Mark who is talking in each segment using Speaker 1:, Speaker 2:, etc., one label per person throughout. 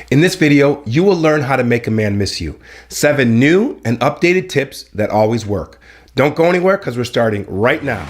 Speaker 1: In this video, you will learn how to make a man miss you. 7 new and updated tips that always work. Don't go anywhere because we're starting right now.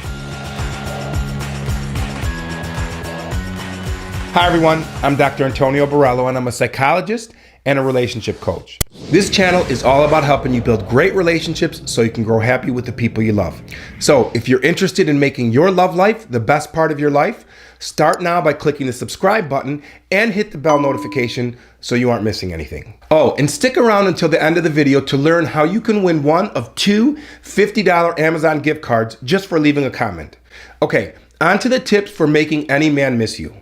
Speaker 1: Hi everyone, I'm Dr. Antonio Borello and I'm a psychologist and a relationship coach. This channel is all about helping you build great relationships so you can grow happy with the people you love. So if you're interested in making your love life the best part of your life, start now by clicking the subscribe button and hit the bell notification so you aren't missing anything. Oh, and stick around until the end of the video to learn how you can win one of 2 $50 Amazon gift cards just for leaving a comment. Okay, on to the tips for making any man miss you.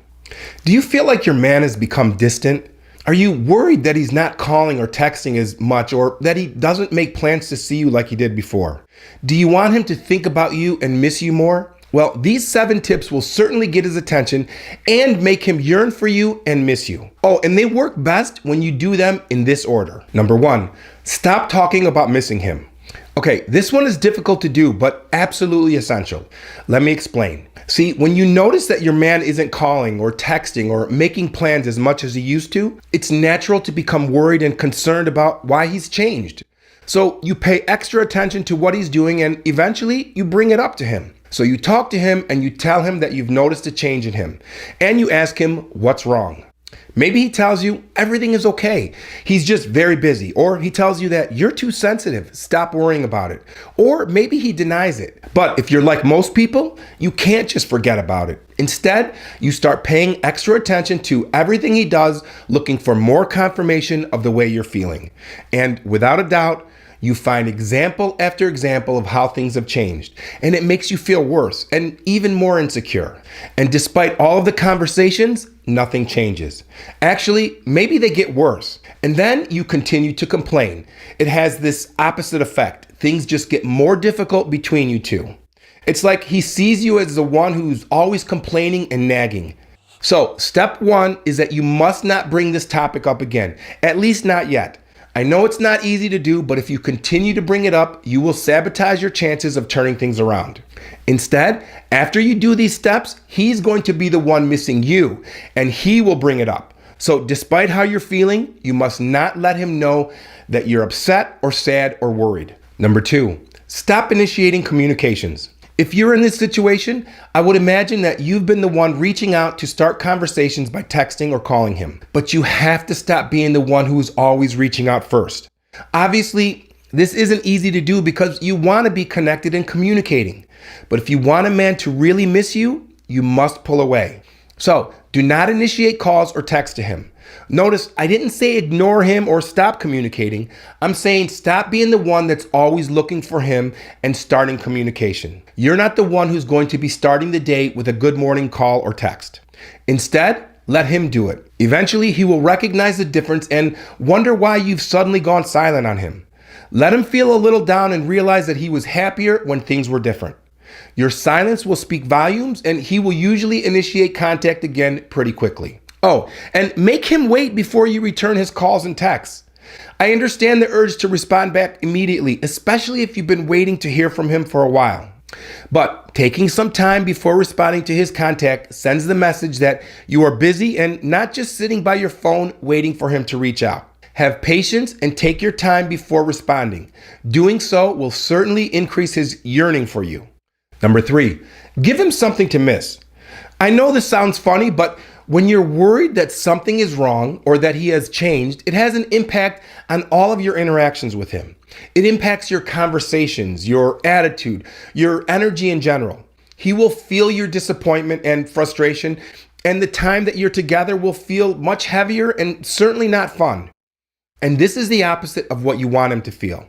Speaker 1: Do you feel like your man has become distant? Are you worried that he's not calling or texting as much, or that he doesn't make plans to see you like he did before? Do you want him to think about you and miss you more? Well, these 7 tips will certainly get his attention and make him yearn for you and miss you. Oh, and they work best when you do them in this order. Number 1, stop talking about missing him. Okay, this one is difficult to do, but absolutely essential. Let me explain. See, when you notice that your man isn't calling or texting or making plans as much as he used to, it's natural to become worried and concerned about why he's changed. So you pay extra attention to what he's doing and eventually you bring it up to him. So you talk to him and you tell him that you've noticed a change in him and you ask him what's wrong. Maybe he tells you everything is okay. He's just very busy. Or he tells you that you're too sensitive. Stop worrying about it. Or maybe he denies it. But if you're like most people, you can't just forget about it. Instead, you start paying extra attention to everything he does, looking for more confirmation of the way you're feeling. And without a doubt, you find example after example of how things have changed, and it makes you feel worse and even more insecure. And despite all of the conversations, nothing changes. Actually, maybe they get worse. And then you continue to complain. It has this opposite effect. Things just get more difficult between you two. It's like he sees you as the one who's always complaining and nagging. So step 1 is that you must not bring this topic up again, at least not yet. I know it's not easy to do, but if you continue to bring it up, you will sabotage your chances of turning things around. Instead, after you do these steps, he's going to be the one missing you, and he will bring it up. So despite how you're feeling, you must not let him know that you're upset or sad or worried. Number 2, stop initiating communications. If you're in this situation, I would imagine that you've been the one reaching out to start conversations by texting or calling him. But you have to stop being the one who's always reaching out first. Obviously, this isn't easy to do because you want to be connected and communicating. But if you want a man to really miss you, you must pull away. So do not initiate calls or text to him. Notice I didn't say ignore him or stop communicating. I'm saying stop being the one that's always looking for him and starting communication. You're not the one who's going to be starting the day with a good morning call or text. Instead, let him do it. Eventually, he will recognize the difference and wonder why you've suddenly gone silent on him. Let him feel a little down and realize that he was happier when things were different. Your silence will speak volumes and he will usually initiate contact again pretty quickly. Oh, and make him wait before you return his calls and texts. I understand the urge to respond back immediately, especially if you've been waiting to hear from him for a while. But taking some time before responding to his contact sends the message that you are busy and not just sitting by your phone waiting for him to reach out. Have patience and take your time before responding. Doing so will certainly increase his yearning for you. Number 3, give him something to miss. I know this sounds funny, but when you're worried that something is wrong or that he has changed, it has an impact on all of your interactions with him. It impacts your conversations, your attitude, your energy in general. He will feel your disappointment and frustration, and the time that you're together will feel much heavier and certainly not fun. And this is the opposite of what you want him to feel.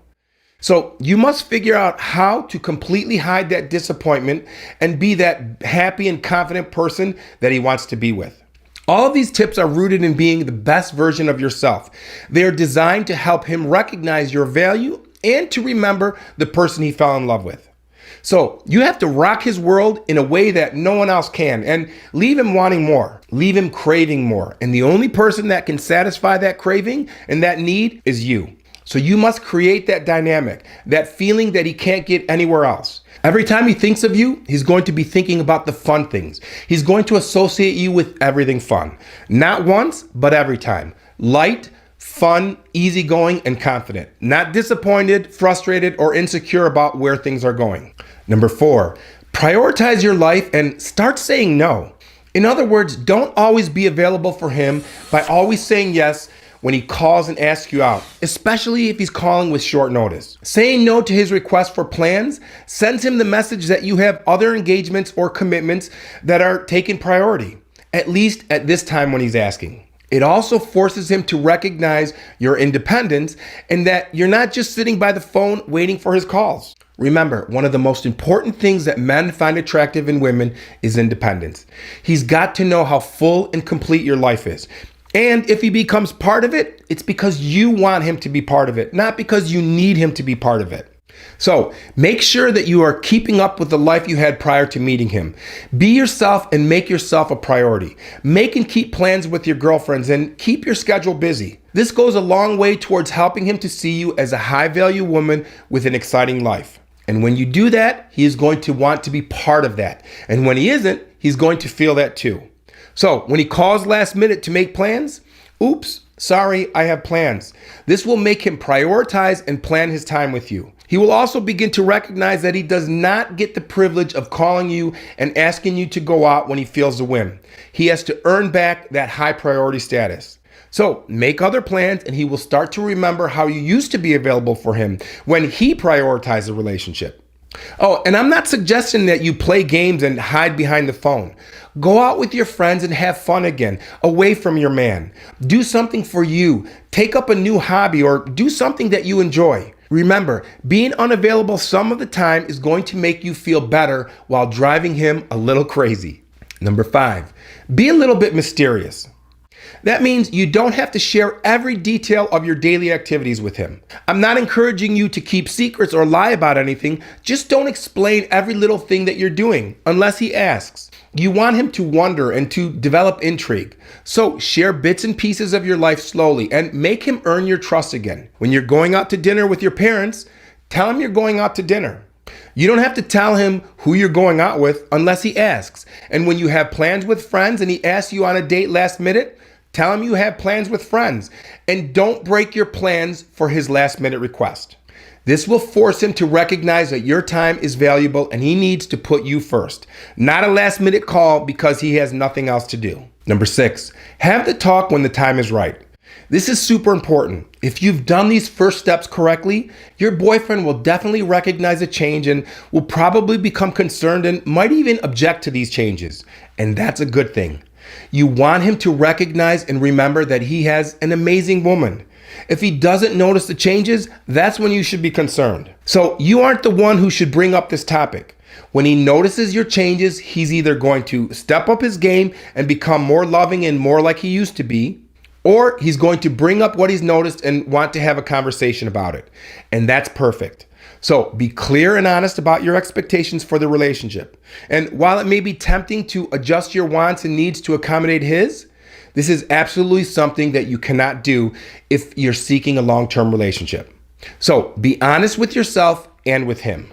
Speaker 1: So you must figure out how to completely hide that disappointment and be that happy and confident person that he wants to be with. All of these tips are rooted in being the best version of yourself. They are designed to help him recognize your value and to remember the person he fell in love with. So you have to rock his world in a way that no one else can and leave him wanting more, leave him craving more. And the only person that can satisfy that craving and that need is you. So you must create that dynamic, that feeling that he can't get anywhere else. Every time he thinks of you, he's going to be thinking about the fun things. He's going to associate you with everything fun. Not once, but every time. light, fun, easygoing, and confident. Not disappointed, frustrated, or insecure about where things are going. Number 4, prioritize your life and start saying no. In other words, don't always be available for him by always saying yes when he calls and asks you out, especially if he's calling with short notice. Saying no to his request for plans sends him the message that you have other engagements or commitments that are taking priority, at least at this time when he's asking. It also forces him to recognize your independence and that you're not just sitting by the phone waiting for his calls. Remember, one of the most important things that men find attractive in women is independence. He's got to know how full and complete your life is. And if he becomes part of it, it's because you want him to be part of it, not because you need him to be part of it. So make sure that you are keeping up with the life you had prior to meeting him. Be yourself and make yourself a priority. Make and keep plans with your girlfriends and keep your schedule busy. This goes a long way towards helping him to see you as a high-value woman with an exciting life. And when you do that, he is going to want to be part of that. And when he isn't, he's going to feel that too. So when he calls last minute to make plans, oops, sorry, I have plans. This will make him prioritize and plan his time with you. He will also begin to recognize that he does not get the privilege of calling you and asking you to go out when he feels a whim. He has to earn back that high priority status. So make other plans and he will start to remember how you used to be available for him when he prioritized the relationship. Oh, and I'm not suggesting that you play games and hide behind the phone. Go out with your friends and have fun again, away from your man. Do something for you. Take up a new hobby or do something that you enjoy. Remember, being unavailable some of the time is going to make you feel better while driving him a little crazy. Number 5, be a little bit mysterious. That means you don't have to share every detail of your daily activities with him. I'm not encouraging you to keep secrets or lie about anything. Just don't explain every little thing that you're doing unless he asks. You want him to wonder and to develop intrigue. So share bits and pieces of your life slowly and make him earn your trust again. When you're going out to dinner with your parents, tell him you're going out to dinner. You don't have to tell him who you're going out with unless he asks. And when you have plans with friends and he asks you on a date last minute, tell him you have plans with friends and don't break your plans for his last minute request. This will force him to recognize that your time is valuable and he needs to put you first, not a last minute call because he has nothing else to do. Number 6, have the talk when the time is right. This is super important. If you've done these first steps correctly, your boyfriend will definitely recognize a change and will probably become concerned and might even object to these changes. And that's a good thing. You want him to recognize and remember that he has an amazing woman. If he doesn't notice the changes, that's when you should be concerned. So you aren't the one who should bring up this topic. When he notices your changes, he's either going to step up his game and become more loving and more like he used to be, or he's going to bring up what he's noticed and want to have a conversation about it. And that's perfect. So be clear and honest about your expectations for the relationship. And while it may be tempting to adjust your wants and needs to accommodate his, this is absolutely something that you cannot do if you're seeking a long-term relationship. So be honest with yourself and with him.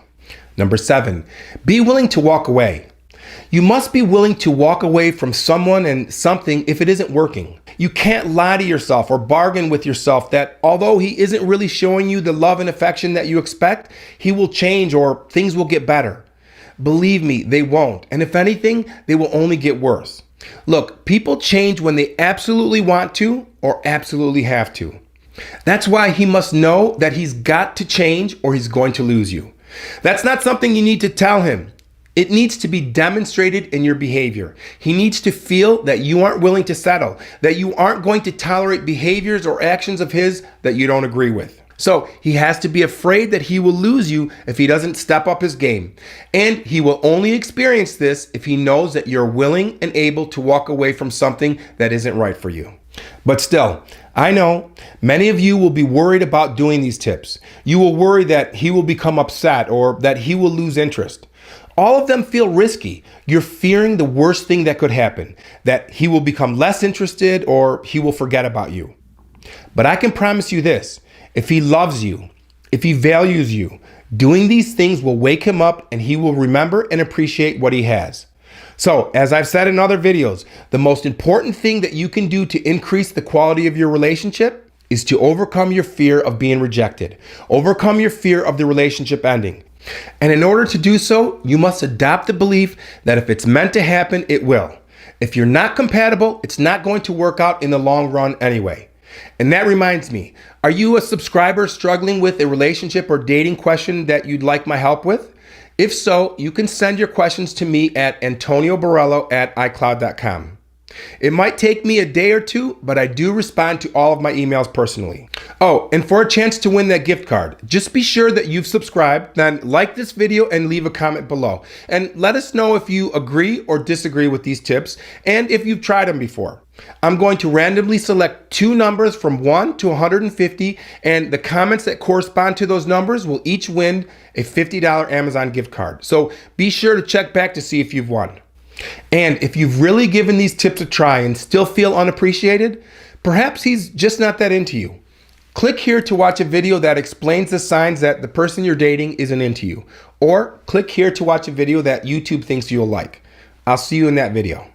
Speaker 1: Number 7, be willing to walk away. You must be willing to walk away from someone and something if it isn't working. You can't lie to yourself or bargain with yourself that although he isn't really showing you the love and affection that you expect, he will change or things will get better. Believe me, they won't. And if anything, they will only get worse. Look, people change when they absolutely want to or absolutely have to. That's why he must know that he's got to change or he's going to lose you. That's not something you need to tell him. It needs to be demonstrated in your behavior. He needs to feel that you aren't willing to settle, that you aren't going to tolerate behaviors or actions of his that you don't agree with. So he has to be afraid that he will lose you if he doesn't step up his game. And he will only experience this if he knows that you're willing and able to walk away from something that isn't right for you. But still, I know many of you will be worried about doing these tips. You will worry that he will become upset or that he will lose interest. All of them feel risky. You're fearing the worst thing that could happen, that he will become less interested or he will forget about you. But I can promise you this, if he loves you, if he values you, doing these things will wake him up and he will remember and appreciate what he has. So, as I've said in other videos, the most important thing that you can do to increase the quality of your relationship is to overcome your fear of being rejected. Overcome your fear of the relationship ending. And in order to do so, you must adopt the belief that if it's meant to happen, it will. If you're not compatible, it's not going to work out in the long run anyway. And that reminds me, are you a subscriber struggling with a relationship or dating question that you'd like my help with? If so, you can send your questions to me at antonioborello@icloud.com. It might take me a day or two, but I do respond to all of my emails personally. Oh, and for a chance to win that gift card, just be sure that you've subscribed, then like this video and leave a comment below. And let us know if you agree or disagree with these tips and if you've tried them before. I'm going to randomly select 2 numbers from 1 to 150, and the comments that correspond to those numbers will each win a $50 Amazon gift card. So be sure to check back to see if you've won. And if you've really given these tips a try and still feel unappreciated, perhaps he's just not that into you. Click here to watch a video that explains the signs that the person you're dating isn't into you. Or click here to watch a video that YouTube thinks you'll like. I'll see you in that video.